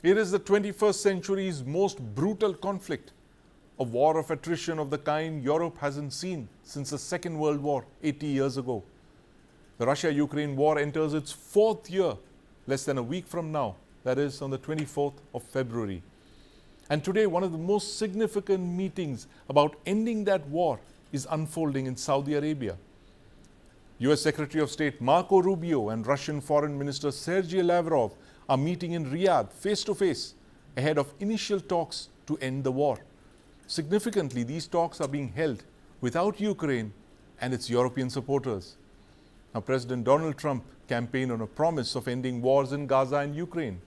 It is the 21st century's most brutal conflict, a war of attrition of the kind Europe hasn't seen since the Second World War 80 years ago. The Russia-Ukraine war enters its fourth year less than a week from now, that is on the 24th of February. And today, one of the most significant meetings about ending that war is unfolding in Saudi Arabia. US Secretary of State Marco Rubio and Russian Foreign Minister Sergei Lavrov are meeting in Riyadh face-to-face ahead of initial talks to end the war. Significantly, these talks are being held without Ukraine and its European supporters. Now, President Donald Trump campaigned on a promise of ending wars in Gaza and Ukraine.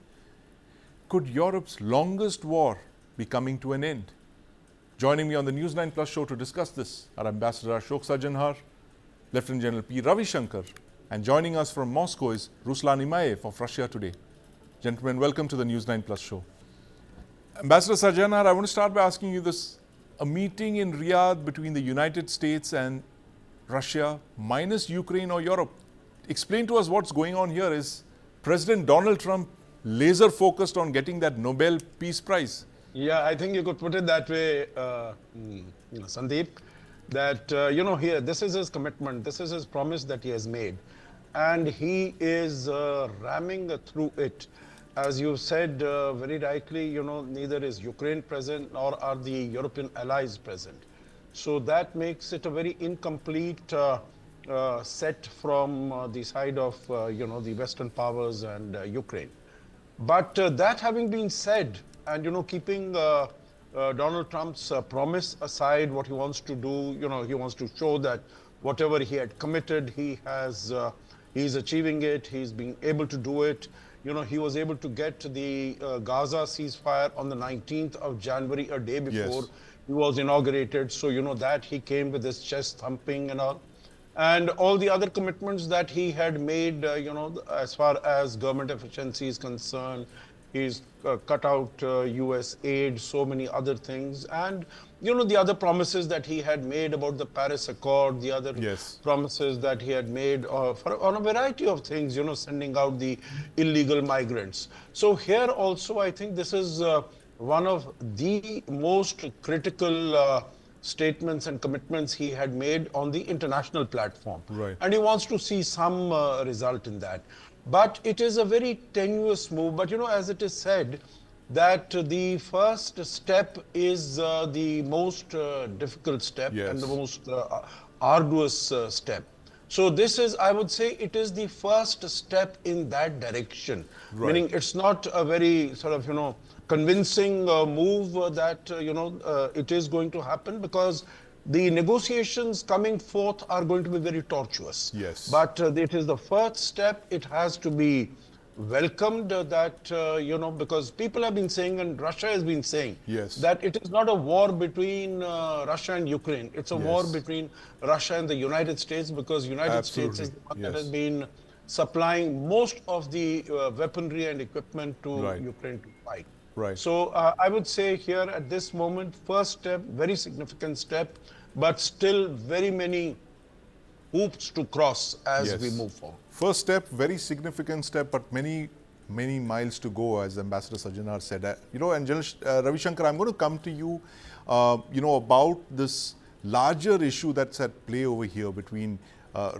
Could Europe's longest war be coming to an end? Joining me on the News 9 Plus show to discuss this are Ambassador Ashok Sajanhar, Lieutenant General P. Ravi Shankar, and joining us from Moscow is Ruslan Imaev of Russia Today. Gentlemen, welcome to the News 9 Plus show. Ambassador Sajanhar, I want to start by asking you this. A meeting in Riyadh between the United States and Russia minus Ukraine or Europe. Explain to us what's going on here. Is President Donald Trump laser focused on getting that Nobel Peace Prize? Yeah, I think you could put it that way, Sandeep, that, here, this is his commitment, this is his promise that he has made. And he is ramming through it. As you said very rightly, neither is Ukraine present nor are the European allies present. So that makes it a very incomplete set from the side of, the Western powers and Ukraine. But that having been said, and, keeping Donald Trump's promise aside, what he wants to do, he wants to show that whatever he had committed, he's achieving it, he's being able to do it. He was able to get the Gaza ceasefire on the 19th of January, a day before he was inaugurated. So, that he came with his chest thumping and all. And all the other commitments that he had made, as far as government efficiency is concerned, he's cut out US aid, so many other things. And, the other promises that he had made about the Paris Accord, the other promises that he had made on a variety of things, sending out the illegal migrants. So here also, I think this is one of the most critical statements and commitments he had made on the international platform. Right. And he wants to see some result in that. But it is a very tenuous move. But, as it is said, that the first step is the most difficult step and the most arduous step. So this is, I would say, it is the first step in that direction. Right. Meaning it's not a very sort of, convincing move that, it is going to happen, because the negotiations coming forth are going to be very tortuous. Yes. But it is the first step. It has to be welcomed that, because people have been saying, and Russia has been saying, that it is not a war between Russia and Ukraine. It's a war between Russia and the United States, because United States is the one that has been supplying most of the weaponry and equipment to Ukraine to fight. Right. So I would say here at this moment, first step, very significant step, but still very many hoops to cross as we move forward. First step, very significant step, but many miles to go, as Ambassador Sajanhar said. And General Ravi Shankar, I'm going to come to you, about this larger issue that's at play over here between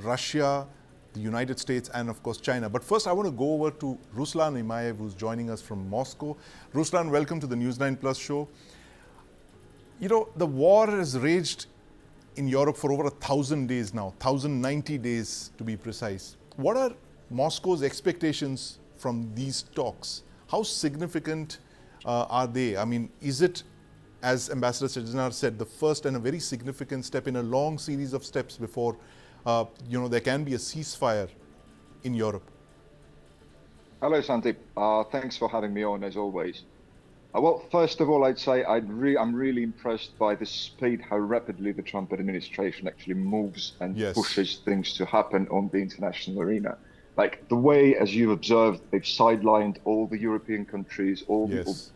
Russia, the United States, and of course China. But first I want to go over to Ruslan Imaev, who's joining us from Moscow. Ruslan, welcome to the News 9 Plus show. The war has raged in Europe for over 1,000 days now, 1,090 days to be precise. What are Moscow's expectations from these talks? How significant are they? I mean, is it, as Ambassador Sajanhar said, the first and a very significant step in a long series of steps before there can be a ceasefire in Europe? Hello, Sandeep. Thanks for having me on, as always. Well, first of all, I'd say I'm really impressed by the speed, how rapidly the Trump administration actually moves and pushes things to happen on the international arena. Like the way, as you've observed, they've sidelined all the European countries, all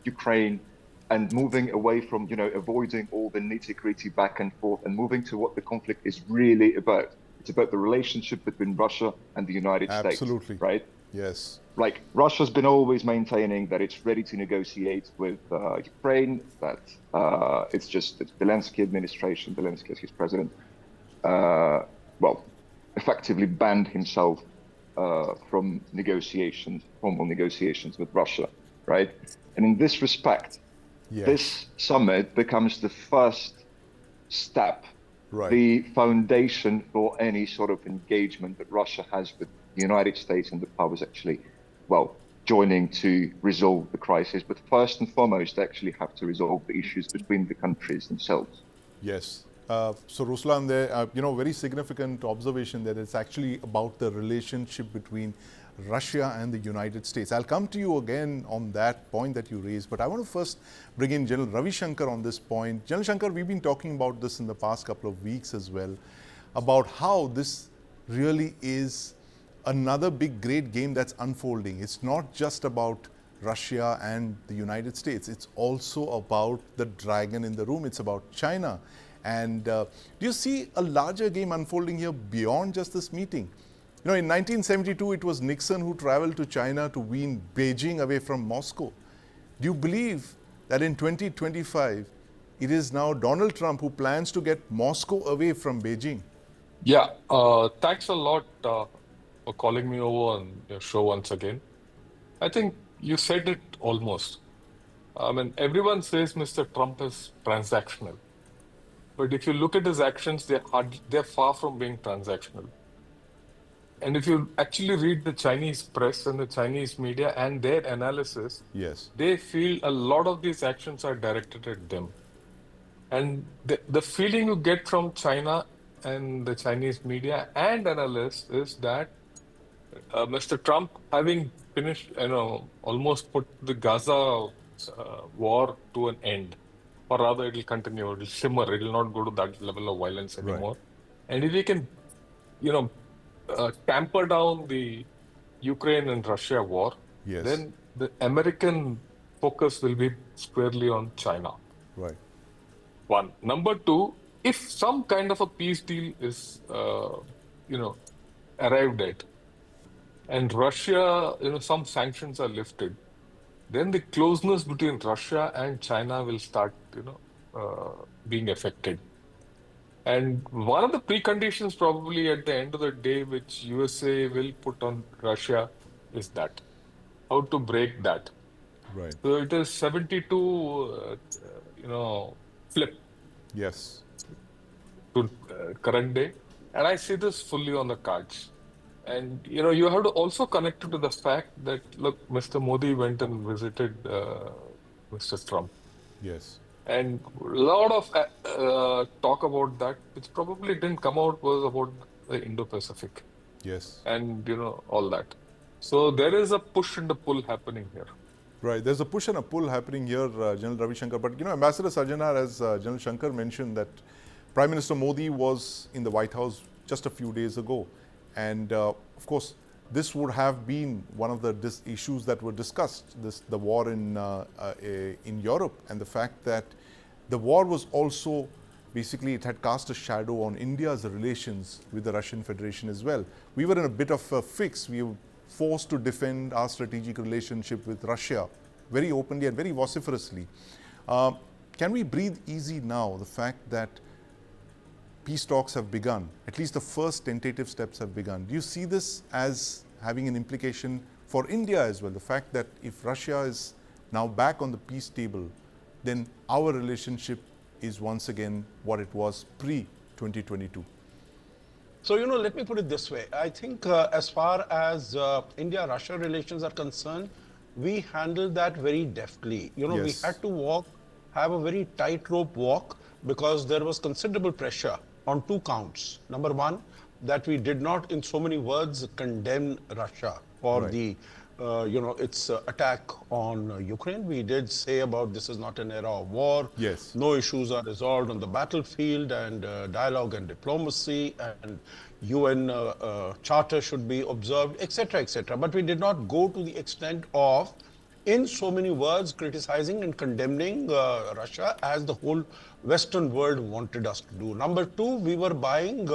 Ukraine, and moving away from, avoiding all the nitty-gritty back and forth and moving to what the conflict is really about. It's about the relationship between Russia and the United States, right? Yes. Like Russia's been always maintaining that it's ready to negotiate with Ukraine, that it's Zelensky administration, Zelensky as his president, well, effectively banned himself from formal negotiations with Russia, right? And in this respect, Yes. this summit becomes the first step, Right. the foundation for any sort of engagement that Russia has with the United States and the powers actually, well, joining to resolve the crisis. But first and foremost, they actually have to resolve the issues between the countries themselves. Yes. So Ruslan, there, very significant observation that it's actually about the relationship between Russia and the United States. I'll come to you again on that point that you raised, but I want to first bring in General Ravi Shankar on this point. General Shankar, we've been talking about this in the past couple of weeks as well, about how this really is another big great game that's unfolding. It's not just about Russia and the United States. It's also about the dragon in the room. It's about China. And do you see a larger game unfolding here beyond just this meeting? In 1972, it was Nixon who traveled to China to wean Beijing away from Moscow. Do you believe that in 2025, it is now Donald Trump who plans to get Moscow away from Beijing? Yeah, thanks a lot for calling me over on your show once again. I think you said it almost. I mean, everyone says Mr. Trump is transactional. But if you look at his actions, they're far from being transactional. And if you actually read the Chinese press and the Chinese media and their analysis, Yes. they feel a lot of these actions are directed at them. And the feeling you get from China and the Chinese media and analysts is that Mr. Trump, having finished, almost put the Gaza war to an end, or rather it will continue, it will simmer, it will not go to that level of violence anymore. Right. And if we can, tamper down the Ukraine and Russia war, Yes. then the American focus will be squarely on China. Right. One. Number two, if some kind of a peace deal is, arrived at, and Russia, some sanctions are lifted, then the closeness between Russia and China will start, being affected. And one of the preconditions probably at the end of the day, which USA will put on Russia is that, how to break that. Right. So it is 72, flip Yes. to current day. And I see this fully on the cards. And, you have to also connect it to the fact that, look, Mr. Modi went and visited Mr. Trump. Yes. And a lot of talk about that, which probably didn't come out, was about the Indo-Pacific Yes. and, all that. So there is a push and a pull happening here. Right. There's a push and a pull happening here, General Ravi Shankar. But, Ambassador Sarjanar, as General Shankar mentioned, that Prime Minister Modi was in the White House just a few days ago. And, of course, this would have been one of the issues that were discussed, the war in Europe, and the fact that the war was also, basically, it had cast a shadow on India's relations with the Russian Federation as well. We were in a bit of a fix. We were forced to defend our strategic relationship with Russia very openly and very vociferously. Can we breathe easy now, the fact that peace talks have begun, at least the first tentative steps have begun? Do you see this as having an implication for India as well? The fact that if Russia is now back on the peace table, then our relationship is once again what it was pre-2022. So, let me put it this way. I think as far as India-Russia relations are concerned, we handled that very deftly. We Yes. had to have a very tightrope walk, because there was considerable pressure on two counts. Number one, that we did not, in so many words, condemn Russia for Right. the, its attack on Ukraine. We did say about this is not an era of war. Yes. No issues are resolved on the battlefield, and dialogue and diplomacy and UN charter should be observed, etc., etc. But we did not go to the extent of, in so many words, criticizing and condemning Russia as the whole Western world wanted us to do. Number two, we were buying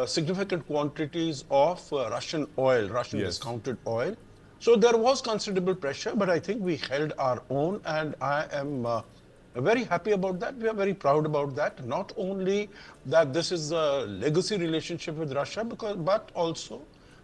significant quantities of Russian oil, Russian Yes. discounted oil. So there was considerable pressure, but I think we held our own, and I am very happy about that. We are very proud about that. Not only that this is a legacy relationship with Russia, but also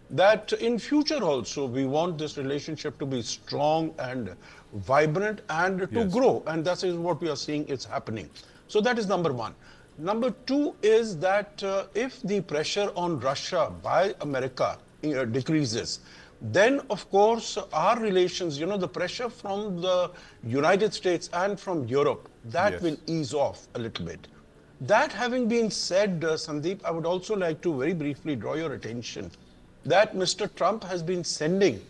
that in future also we want this relationship to be strong and vibrant and to Yes. grow, and that is what we are seeing is happening. So that is number one. Number two is that if the pressure on Russia by America decreases, then of course our relations, the pressure from the United States and from Europe, that Yes. will ease off a little bit. That having been said, Sandeep, I would also like to very briefly draw your attention that Mr. Trump has been sending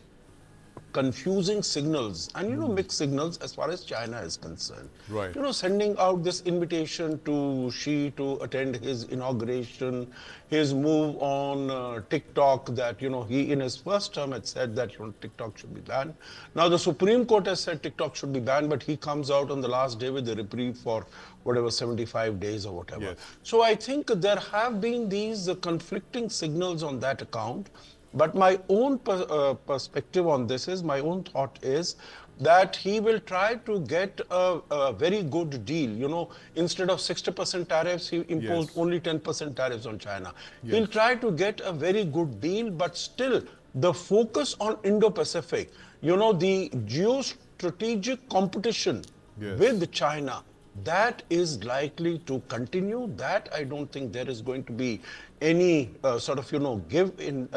confusing signals and mixed signals as far as China is concerned. Right. Sending out this invitation to Xi to attend his inauguration, his move on TikTok, that he in his first term had said that TikTok should be banned. Now the Supreme Court has said TikTok should be banned, but he comes out on the last day with a reprieve for whatever 75 days or whatever. Yes. So I think there have been these conflicting signals on that account. But my own perspective on this is, my own thought is that he will try to get a very good deal. Instead of 60% tariffs, he imposed Yes. only 10% tariffs on China. Yes. He'll try to get a very good deal, but still the focus on Indo-Pacific, the geostrategic competition Yes. with China, that is likely to continue. That I don't think there is going to be any sort of give in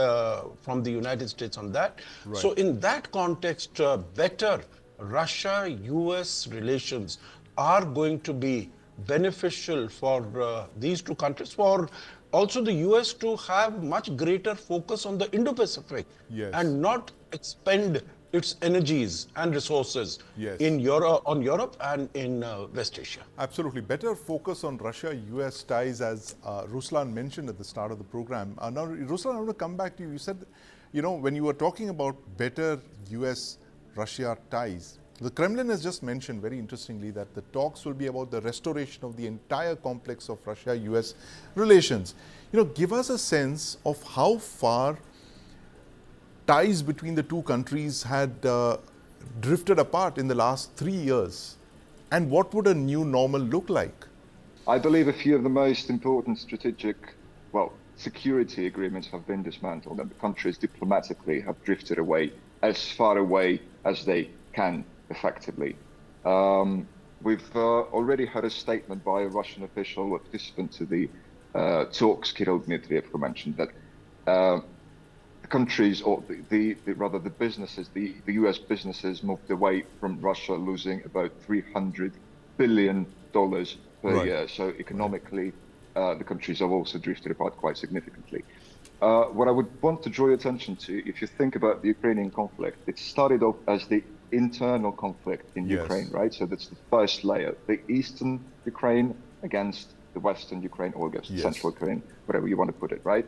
from the United States on that. Right. So in that context, better Russia-US relations are going to be beneficial for these two countries, for also the US to have much greater focus on the Indo-Pacific. Yes. And not expend its energies and resources Yes. in Europe and in West Asia. Absolutely. Better focus on Russia-US ties, as Ruslan mentioned at the start of the program. Now, Ruslan, I want to come back to you. You said, when you were talking about better US-Russia ties, the Kremlin has just mentioned very interestingly that the talks will be about the restoration of the entire complex of Russia-US relations. Give us a sense of how far ties between the two countries had drifted apart in the last 3 years, and what would a new normal look like? I believe a few of the most important strategic, security agreements have been dismantled, and the countries diplomatically have drifted away as far away as they can effectively. We've already had a statement by a Russian official, a participant to the talks, Kirill Dmitriev, who mentioned that the countries, or rather the businesses, the US businesses moved away from Russia, losing about $300 billion per Right. year. So economically, the countries have also drifted apart quite significantly. What I would want to draw your attention to, if you think about the Ukrainian conflict, it started off as the internal conflict in Yes. Ukraine, right? So that's the first layer, the eastern Ukraine against the western Ukraine, or against Yes. central Ukraine, whatever you want to put it, right?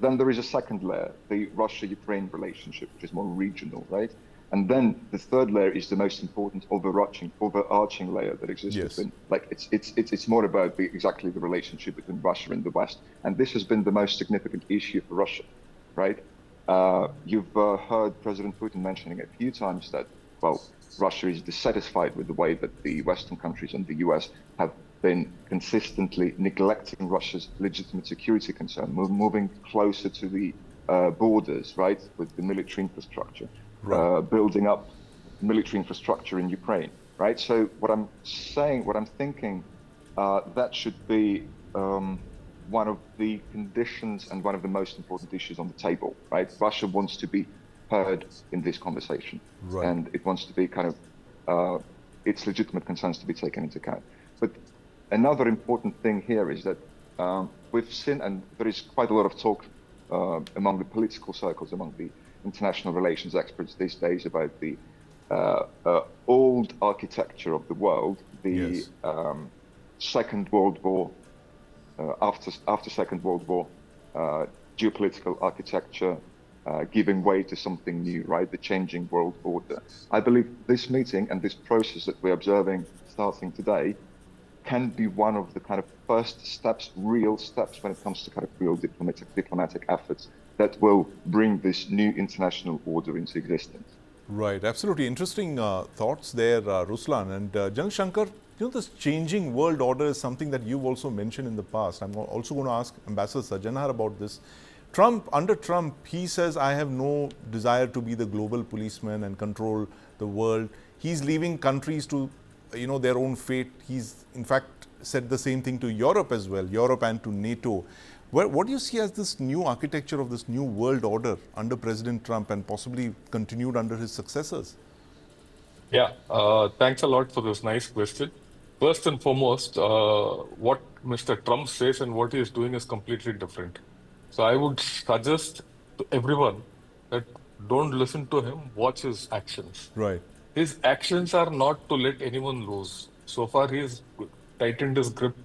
Then there is a second layer, the Russia-Ukraine relationship, which is more regional, right? And then the third layer is the most important overarching layer that exists Yes. between. Like it's more about exactly the relationship between Russia and the West, and this has been the most significant issue for Russia, right? You've heard President Putin mentioning a few times that Russia is dissatisfied with the way that the Western countries and the US have been consistently neglecting Russia's legitimate security concern, moving closer to the borders, right, with the military infrastructure, Right. building up military infrastructure in Ukraine, right? So what I'm saying, what I'm thinking, that should be one of the conditions and one of the most important issues on the table, right? Russia wants to be heard in this conversation, Right. and it wants to be kind of its legitimate concerns to be taken into account. But another important thing here is that we've seen, and there is quite a lot of talk among the political circles, among the international relations experts these days about the old architecture of the world, the Yes. Second World War, after Second World War, geopolitical architecture giving way to something new, right? The changing world order. I believe this meeting and this process that we're observing starting today can be one of the kind of first steps, real steps, when it comes to kind of real diplomatic efforts that will bring this new international order into existence. Right, absolutely interesting thoughts there, Ruslan. And General Shankar, this changing world order is something that you've also mentioned in the past. I'm also going to ask Ambassador Sajjanhar about this. Under Trump, he says, I have no desire to be the global policeman and control the world. He's leaving countries to, their own fate. He's, in fact, said the same thing to Europe as well, Europe and to NATO. What do you see as this new architecture of this new world order under President Trump and possibly continued under his successors? Yeah, thanks a lot for this nice question. First and foremost, what Mr. Trump says and what he is doing is completely different. So I would suggest to everyone that don't listen to him, watch his actions. Right. His actions are not to let anyone lose. So far, he has tightened his grip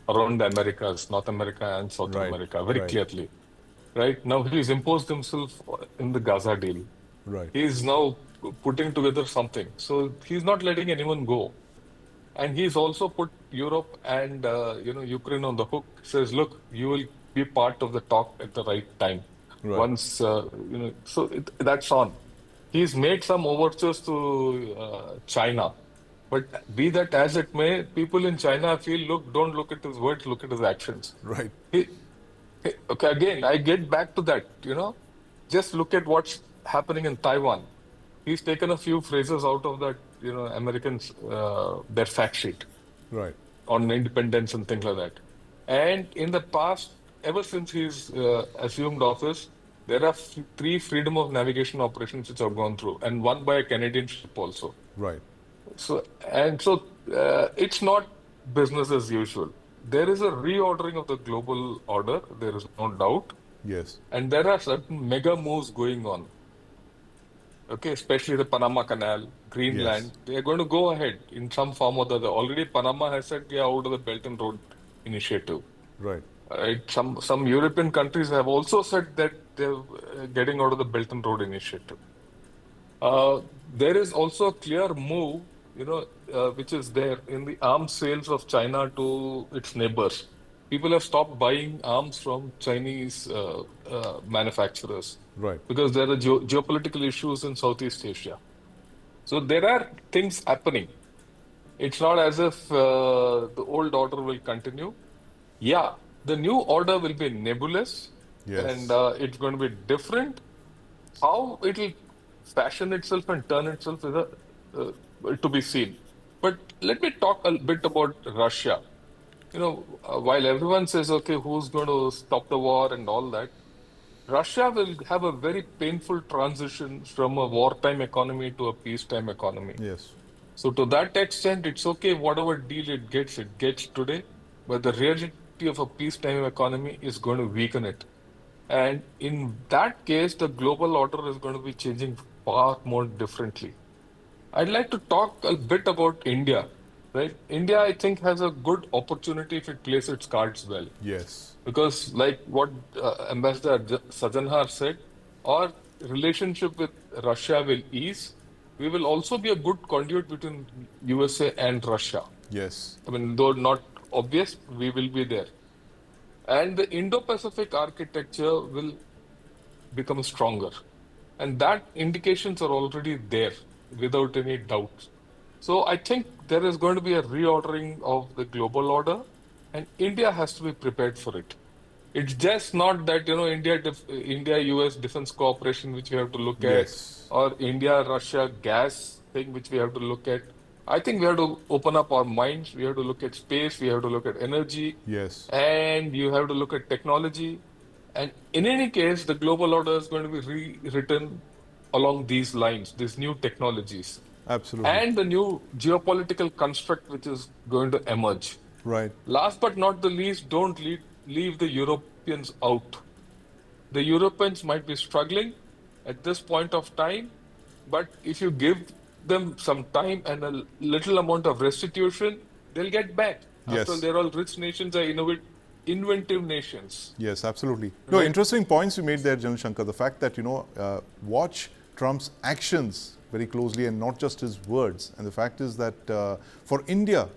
around the Americas, North America and South America, very clearly. Right? Now, he's imposed himself in the Gaza deal. Right. He is now putting together something. So he's not letting anyone go. And he's also put Europe and Ukraine on the hook. Says, look, you will be part of the talk at the right time. Right. Once, that's on. He's made some overtures to China. But be that as it may, people in China feel, look, don't look at his words, look at his actions. Right. Okay, again, I get back to that, just look at what's happening in Taiwan. He's taken a few phrases out of that, Americans, their fact sheet. Right. On independence and things like that. And in the past, ever since he's assumed office, there are 3 freedom of navigation operations which have gone through, and one by a Canadian ship also. Right. So it's not business as usual. There is a reordering of the global order, there is no doubt. Yes. And there are certain mega moves going on. Okay, especially the Panama Canal, Greenland. Yes. They are going to go ahead in some form or the other. Already Panama has said they are out of the Belt and Road Initiative. Right. Some European countries have also said that they're getting out of the Belt and Road Initiative. There is also a clear move, which is there in the arms sales of China to its neighbors. People have stopped buying arms from Chinese manufacturers. Right. Because there are geopolitical issues in Southeast Asia. So there are things happening. It's not as if the old order will continue. Yeah, the new order will be nebulous. Yes. And it's going to be different. How it will fashion itself and turn itself is to be seen. But let me talk a bit about Russia. While everyone says, okay, who's going to stop the war and all that, Russia will have a very painful transition from a wartime economy to a peacetime economy. Yes. So to that extent, it's okay, whatever deal it gets today, but the reality of a peacetime economy is going to weaken it. And in that case, the global order is going to be changing far more differently. I'd like to talk a bit about India. Right? India, I think, has a good opportunity if it plays its cards well. Yes. Because like what Ambassador Sajjanhar said, our relationship with Russia will ease. We will also be a good conduit between USA and Russia. Yes. I mean, though not obvious, we will be there. And the Indo-Pacific architecture will become stronger. And that indications are already there without any doubt. So I think there is going to be a reordering of the global order, and India has to be prepared for it. It's just not that, India-US defense cooperation, which we have to look Yes. at, or India-Russia gas thing, which we have to look at. I think we have to open up our minds. We have to look at space. We have to look at energy. Yes. And you have to look at technology. And in any case, the global order is going to be rewritten along these lines, these new technologies. Absolutely. And the new geopolitical construct which is going to emerge. Right. Last but not the least, don't leave the Europeans out. The Europeans might be struggling at this point of time, but if you give them some time and a little amount of restitution, they'll get back. Yes. After all, they're all rich nations, are inventive nations. Yes, absolutely. No, interesting points you made there, General Shankar. The fact that, watch Trump's actions very closely and not just his words. And the fact is that for India,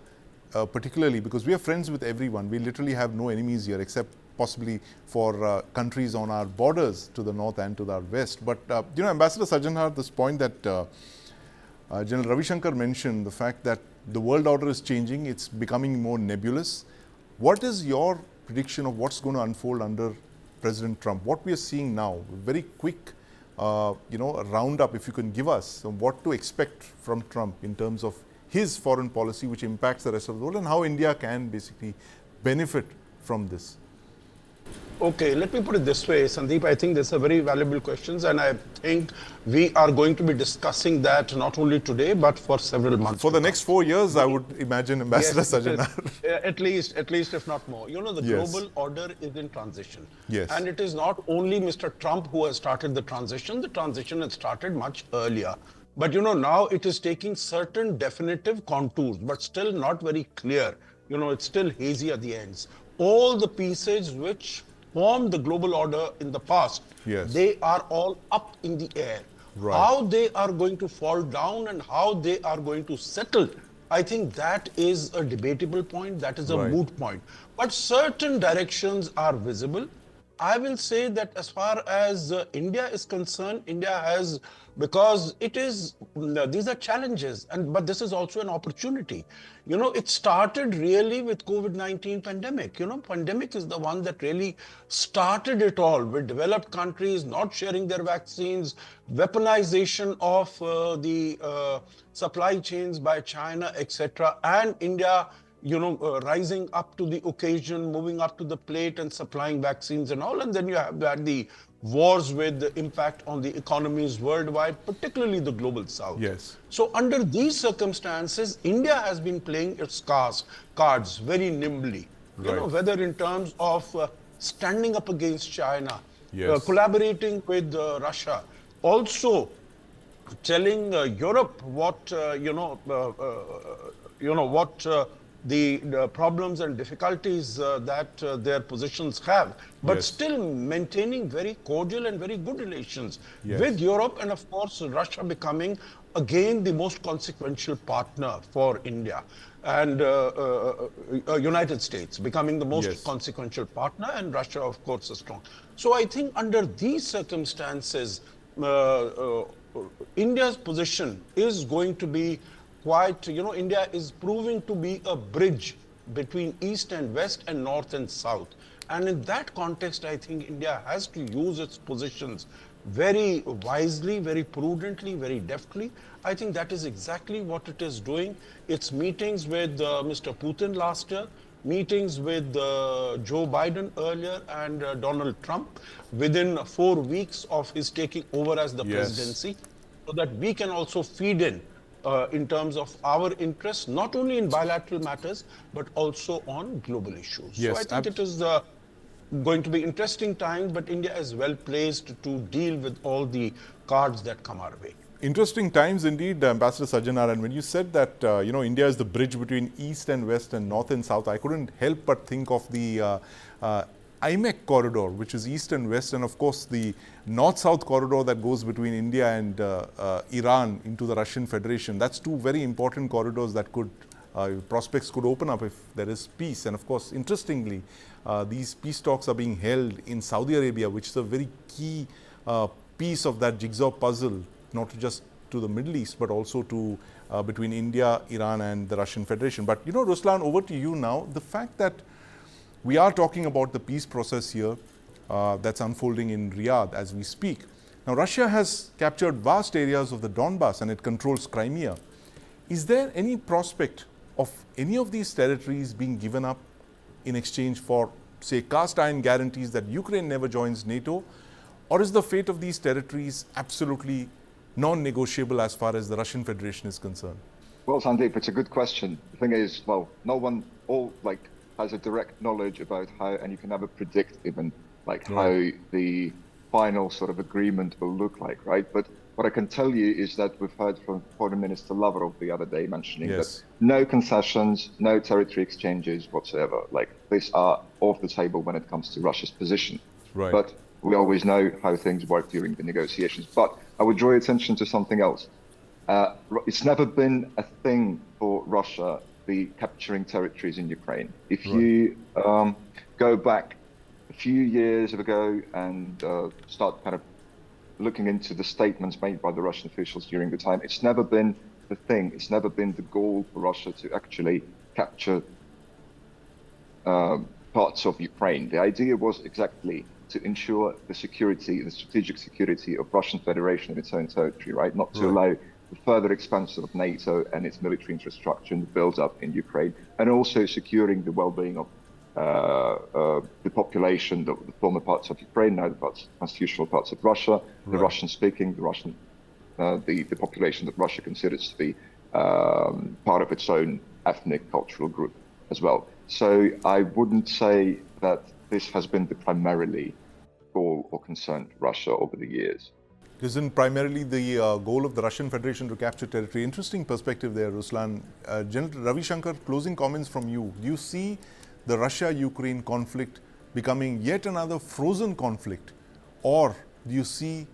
particularly because we are friends with everyone. We literally have no enemies here except possibly for countries on our borders to the north and to the west. But, Ambassador Sajjanhar, this point that General Ravi Shankar mentioned, the fact that the world order is changing, it's becoming more nebulous. What is your prediction of what's going to unfold under President Trump? What we are seeing now, very quick, a roundup, if you can give us what to expect from Trump in terms of his foreign policy, which impacts the rest of the world, and how India can basically benefit from this. Okay, let me put it this way, Sandeep. I think these are very valuable questions, and I think we are going to be discussing that not only today, but for several months. For the next 4 years, I would imagine, Ambassador Sajjanhar. At least, if not more. The Yes. global order is in transition. Yes. And it is not only Mr. Trump who has started the transition. The transition had started much earlier. But, now it is taking certain definitive contours, but still not very clear. It's still hazy at the ends. All the pieces which formed the global order in the past, Yes. they are all up in the air. Right. How they are going to fall down and how they are going to settle, I think that is a debatable point, that is a Right. moot point. But certain directions are visible. I will say that as far as India is concerned, India has, because it is, these are challenges, but this is also an opportunity. It started really with COVID-19 pandemic. Pandemic is the one that really started it all, with developed countries not sharing their vaccines, weaponization of the supply chains by China, etc., and India rising up to the occasion, moving up to the plate and supplying vaccines and all. And then you have had the wars with the impact on the economies worldwide, particularly the global south. Yes. So under these circumstances, India has been playing its cards very nimbly, Right. whether in terms of standing up against China, Yes. collaborating with Russia, also telling Europe what, the problems and difficulties that their positions have, but Yes. still maintaining very cordial and very good relations Yes. with Europe, and of course Russia becoming again the most consequential partner for India, and United States becoming the most Yes. consequential partner, and Russia of course is strong. So I think under these circumstances, India's position is going to be quite, India is proving to be a bridge between East and West and North and South. And in that context, I think India has to use its positions very wisely, very prudently, very deftly. I think that is exactly what it is doing. Its meetings with Mr. Putin last year, meetings with Joe Biden earlier, and Donald Trump within 4 weeks of his taking over as the Yes. presidency, so that we can also feed in terms of our interests, not only in bilateral matters, but also on global issues. Yes, So I think it is going to be interesting times, but India is well placed to deal with all the cards that come our way. Interesting times indeed, Ambassador Sajjanhar. And when you said that, India is the bridge between East and West and North and South, I couldn't help but think of the IMEC corridor, which is East and West, and of course the North-South corridor that goes between India and Iran into the Russian Federation. That's two very important corridors that could, prospects could open up if there is peace. And of course, interestingly, these peace talks are being held in Saudi Arabia, which is a very key piece of that jigsaw puzzle, not just to the Middle East, but also to between India, Iran and the Russian Federation. But Ruslan, over to you now. The fact that we are talking about the peace process here that's unfolding in Riyadh as we speak. Now, Russia has captured vast areas of the Donbass and it controls Crimea. Is there any prospect of any of these territories being given up in exchange for, say, cast iron guarantees that Ukraine never joins NATO? Or is the fate of these territories absolutely non-negotiable as far as the Russian Federation is concerned? Well, Sandeep, it's a good question. The thing is, well, no one has a direct knowledge about how, and you can never predict even how the final sort of agreement will look like, right? But what I can tell you is that we've heard from Foreign Minister Lavrov the other day mentioning that no concessions, no territory exchanges whatsoever. These are off the table when it comes to Russia's position. Right. But we always know how things work during the negotiations. But I would draw your attention to something else. It's never been a thing for Russia the capturing territories in Ukraine. If you go back a few years ago and start kind of looking into the statements made by the Russian officials during the time, it's never been the thing, it's never been the goal for Russia to actually capture parts of Ukraine. The idea was exactly to ensure the security, the strategic security of Russian Federation in its own territory, right? Not to allow the further expansion of NATO and its military infrastructure and the build-up in Ukraine, and also securing the well-being of the population, the former parts of Ukraine, now the constitutional parts of Russia, the Russian-speaking, the population that Russia considers to be part of its own ethnic cultural group as well. So I wouldn't say that this has been the primarily goal or concern for Russia over the years. Isn't primarily the goal of the Russian Federation to capture territory? Interesting perspective there, Ruslan. General Ravi Shankar, closing comments from you. Do you see the Russia-Ukraine conflict becoming yet another frozen conflict, or do you see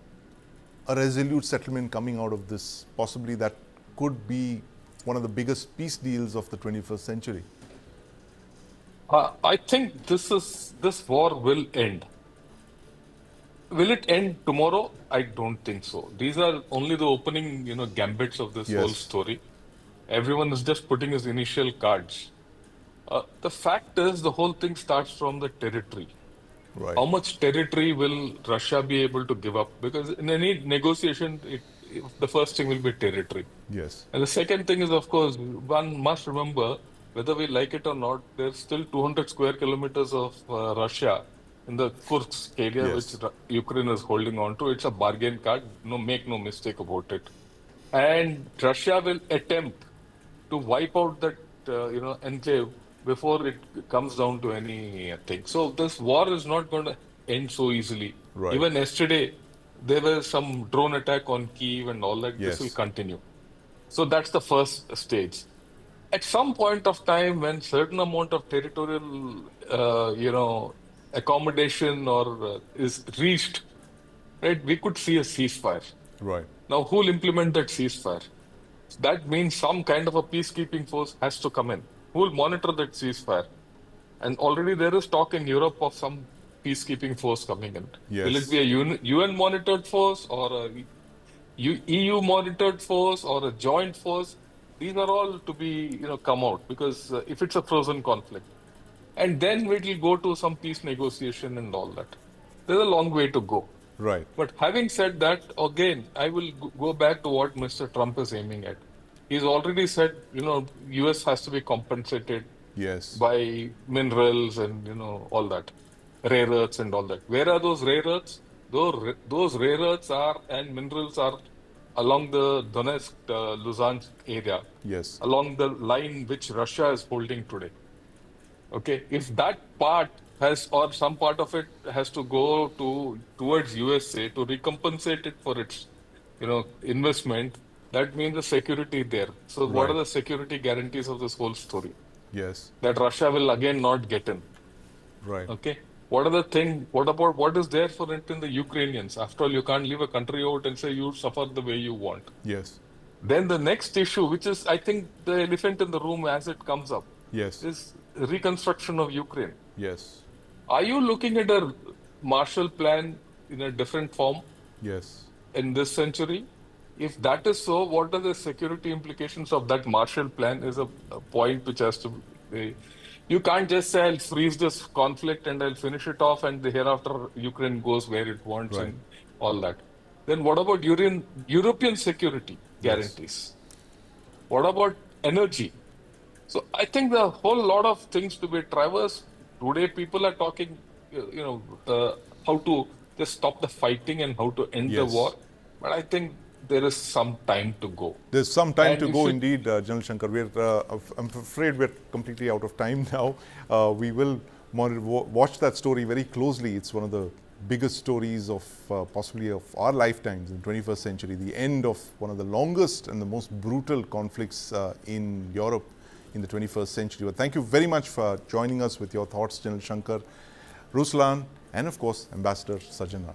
a resolute settlement coming out of this? Possibly that could be one of the biggest peace deals of the 21st century. I think this war will end. Will it end tomorrow? I don't think so. These are only the opening, gambits of this whole story. Everyone is just putting his initial cards. The fact is, the whole thing starts from the territory. Right. How much territory will Russia be able to give up? Because in any negotiation, the first thing will be territory. Yes. And the second thing is, of course, one must remember, whether we like it or not, there's still 200 square kilometers of Russia in the Kursk area, which Ukraine is holding on to. It's a bargain card. Make no mistake about it. And Russia will attempt to wipe out that, enclave before it comes down to anything. So this war is not going to end so easily. Right. Even yesterday, there was some drone attack on Kyiv and all that. Yes. This will continue. So that's the first stage. At some point of time, when certain amount of territorial, accommodation or is reached, right, we could see a ceasefire. Right. Now, who will implement that ceasefire? That means some kind of a peacekeeping force has to come in. Who will monitor that ceasefire? And already there is talk in Europe of some peacekeeping force coming in. Yes. Will it be a UN-monitored force or a EU-monitored force or a joint force? These are all to be, come out, because if it's a frozen conflict, and then it will go to some peace negotiation and all that. There's a long way to go. Right. But having said that, again, I will go back to what Mr. Trump is aiming at. He's already said, US has to be compensated by minerals and, all that, rare earths and all that. Where are those rare earths? Those rare earths and minerals are along the Donetsk, Luhansk area, along the line which Russia is holding today. Okay, if that part has, or some part of it has to go towards USA to recompensate it for its, investment, that means the security there. So what are the security guarantees of this whole story? Yes. That Russia will again not get in. Right. Okay. What about what is there for it in the Ukrainians? After all, you can't leave a country out and say you suffer the way you want. Yes. Then the next issue, which is, I think, the elephant in the room as it comes up, is reconstruction of Ukraine. Yes. Are you looking at a Marshall Plan in a different form? Yes. In this century? If that is so, what are the security implications of that Marshall Plan is a point which has to be... You can't just say, I'll freeze this conflict and I'll finish it off and hereafter Ukraine goes where it wants and all that. Then what about European security guarantees? What about energy? So I think the whole lot of things to be traversed. Today people are talking, how to just stop the fighting and how to end the war. But I think there is some time to go. There's some time to go indeed, General Shankar. I'm afraid we're completely out of time now. We will watch that story very closely. It's one of the biggest stories of possibly of our lifetimes in the 21st century, the end of one of the longest and the most brutal conflicts in Europe in the 21st century. But thank you very much for joining us with your thoughts, General Shankar, Ruslan, and of course, Ambassador Sajjanar.